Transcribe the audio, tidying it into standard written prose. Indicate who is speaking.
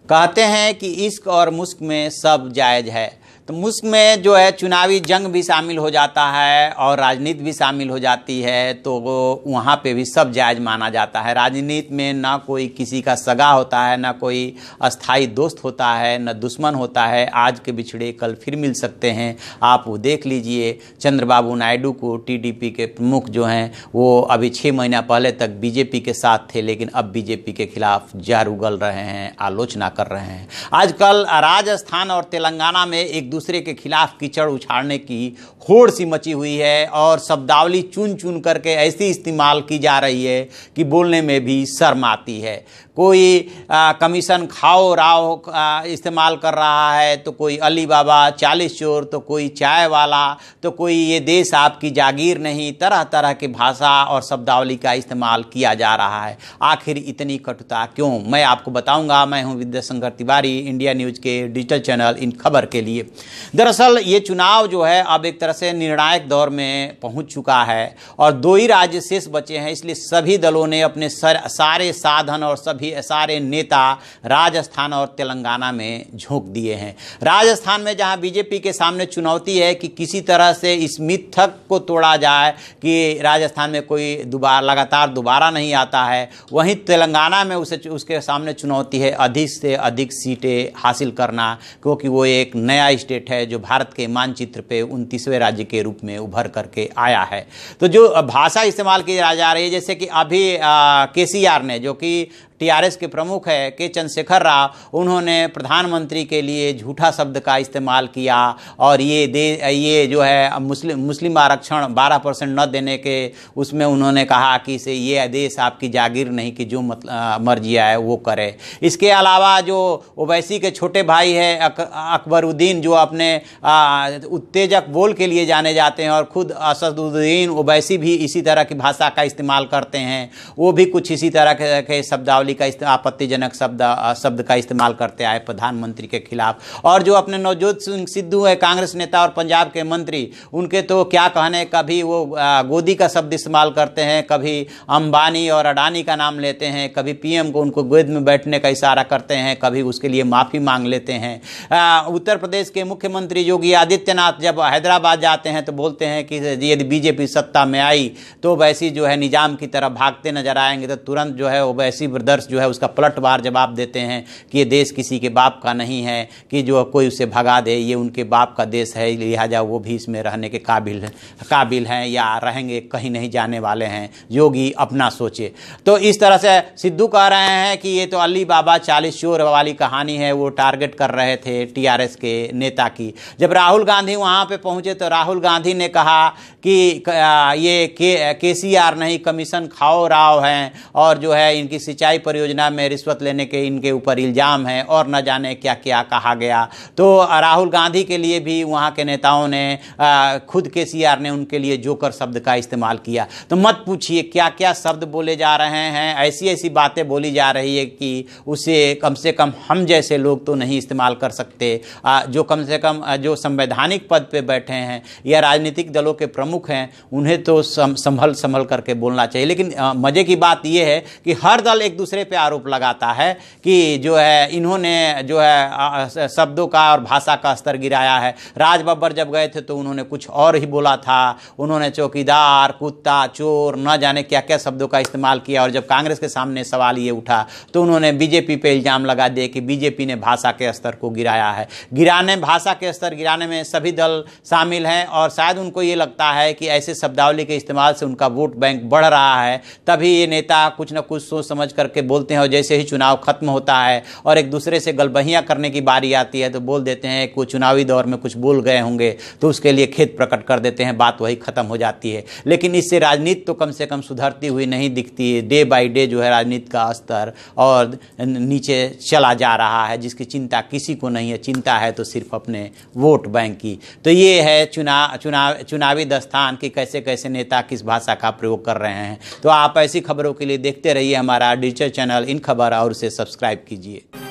Speaker 1: कहते हैं कि इश्क और मुश्क में सब जायज़ है। तो मुश्क में जो है चुनावी जंग भी शामिल हो जाता है और राजनीति भी शामिल हो जाती है, तो वो वहाँ पे भी सब जायज़ माना जाता है। राजनीति में ना कोई किसी का सगा होता है, ना कोई अस्थाई दोस्त होता है, ना दुश्मन होता है। आज के बिछड़े कल फिर मिल सकते हैं। आप वो देख लीजिए, चंद्रबाबू नायडू को टीडीपी के प्रमुख जो हैं वो अभी 6 महीना पहले तक बीजेपी के साथ थे, लेकिन अब बीजेपी के खिलाफ जहर उगल रहे हैं, आलोचना कर रहे हैं। आजकल राजस्थान और तेलंगाना में एक दूसरे के खिलाफ कीचड़ उछाड़ने की होड़ सी मची हुई है और शब्दावली चुन चुन करके ऐसी इस्तेमाल की जा रही है कि बोलने में भी शर्म आती है। कोई कमीशन खाओ राव इस्तेमाल कर रहा है, तो कोई अली बाबा 40 चोर, तो कोई चाय वाला, तो कोई ये देश आपकी जागीर नहीं। तरह तरह की भाषा और शब्दावली का इस्तेमाल किया जा रहा है। आखिर इतनी कटुता क्यों, मैं आपको बताऊंगा। मैं हूं विद्याशंकर तिवारी, इंडिया न्यूज़ के डिजिटल चैनल इन खबर के लिए। दरअसल ये चुनाव जो है अब एक तरह से निर्णायक दौर में पहुंच चुका है और 2 ही राज्य शेष बचे हैं, इसलिए सभी दलों ने अपने सारे साधन और सारे नेता राजस्थान और तेलंगाना में झोंक दिए हैं। राजस्थान में जहां बीजेपी के सामने चुनौती है कि किसी तरह से इस मिथक को तोड़ा जाए कि राजस्थान में कोई लगातार दोबारा नहीं आता है, वहीं तेलंगाना में उसके सामने चुनौती है अधिक से अधिक सीटें हासिल करना, क्योंकि वो एक नया स्टेट है जो भारत के मानचित्र पे 29वें राज्य के रूप में उभर करके आया है। तो जो भाषा इस्तेमाल की जा रही है, जैसे कि अभी केसीआर ने, जो कि टीआरएस के प्रमुख है के चंद्रशेखर राव, उन्होंने प्रधानमंत्री के लिए झूठा शब्द का इस्तेमाल किया और ये जो है मुस्लिम आरक्षण 12% न देने के उसमें उन्होंने कहा कि इसे ये देश आपकी जागीर नहीं कि जो मर्जी है वो करे। इसके अलावा जो ओवैसी के छोटे भाई है अकबरुद्दीन, जो अपने उत्तेजक बोल के लिए जाने जाते हैं और खुद असदुद्दीन ओवैसी भी इसी तरह की भाषा का इस्तेमाल करते हैं, वो भी कुछ इसी तरह के शब्दावली का आपत्तिजनक शब्द का इस्तेमाल करते आए प्रधानमंत्री के खिलाफ। और जो अपने नवजोत सिंह सिद्धू है, कांग्रेस नेता और पंजाब के मंत्री, उनके तो क्या कहने, कभी वो गोदी का शब्द इस्तेमाल करते हैं, कभी अंबानी और अडानी का नाम लेते हैं, कभी पीएम को उनको गोद में बैठने का इशारा करते हैं, कभी उसके लिए माफ़ी मांग लेते हैं। उत्तर प्रदेश के मुख्यमंत्री योगी आदित्यनाथ जब हैदराबाद जाते हैं तो बोलते हैं कि यदि बीजेपी सत्ता में आई तो वैसी जो है निजाम की तरफ भागते नजर आएंगे, तो तुरंत जो है वैसी ब्रदर्स जो है उसका पलटवार जवाब देते हैं कि ये देश किसी के बाप का नहीं है कि जो कोई उसे भगा दे, ये उनके बाप का देश है, लिहाजा वो भी इसमें रहने के काबिल हैं या रहेंगे, कहीं नहीं जाने वाले हैं, योगी अपना सोचे। तो इस तरह से सिद्धू कह रहे हैं कि ये तो अली बाबा 40 चोर वाली कहानी है, वो टारगेट कर रहे थे टीआरएस के नेता की। जब राहुल गांधी वहाँ पे पहुँचे तो राहुल गांधी ने कहा कि ये केसीआर नहीं कमीशन खाओ राव हैं और जो है इनकी सिंचाई परियोजना में रिश्वत लेने के इनके ऊपर इल्ज़ाम है और न जाने क्या क्या कहा गया। तो राहुल गांधी के लिए भी वहाँ के नेताओं ने खुद केसीआर ने उनके लिए जोकर शब्द का इस्तेमाल किया। तो मत पूछिए क्या क्या शब्द बोले जा रहे हैं, ऐसी ऐसी बातें बोली जा रही है कि उसे कम से कम हम जैसे लोग तो नहीं इस्तेमाल कर सकते, जो कम से कम जो संवैधानिक पद पे बैठे हैं या राजनीतिक दलों के प्रमुख हैं, उन्हें तो संभल करके बोलना चाहिए। लेकिन मज़े की बात यह है कि हर दल एक दूसरे पे आरोप लगाता है कि जो है इन्होंने जो है शब्दों का और भाषा का स्तर गिराया है। राज बब्बर जब गए थे तो उन्होंने कुछ और ही बोला था, उन्होंने चौकीदार, कुत्ता, चोर, न जाने क्या क्या शब्दों का इस्तेमाल किया। और जब कांग्रेस के सामने सवाल ये उठा तो उन्होंने बीजेपी पे इल्ज़ाम लगा दिए कि बीजेपी ने भाषा के स्तर को गिराया है। भाषा के स्तर गिराने में सभी दल शामिल हैं और शायद उनको ये लगता है कि ऐसे शब्दावली के इस्तेमाल से उनका वोट बैंक बढ़ रहा है, तभी ये नेता कुछ न कुछ सोच समझ करके बोलते हैं और जैसे ही चुनाव खत्म होता है और एक दूसरे से गलबहियां करने की बारी आती है तो बोल देते हैं कि चुनावी दौर में कुछ बोल गए होंगे तो उसके लिए खेद प्रकट कर देते हैं, बात वही खत्म हो जाती है। लेकिन इससे राजनीति तो कम से कम सुधरती हुई नहीं दिखती है। डे बाय डे जो है राजनीति का स्तर और नीचे चला जा रहा है, जिसकी चिंता किसी को नहीं है। चिंता है तो सिर्फ अपने वोट बैंक की। तो ये है चुनावी दस्तान कि कैसे कैसे नेता किस भाषा का प्रयोग कर रहे हैं। तो आप ऐसी खबरों के लिए देखते रहिए हमारा डिजिटल चैनल इन खबर और उसे सब्सक्राइब कीजिए।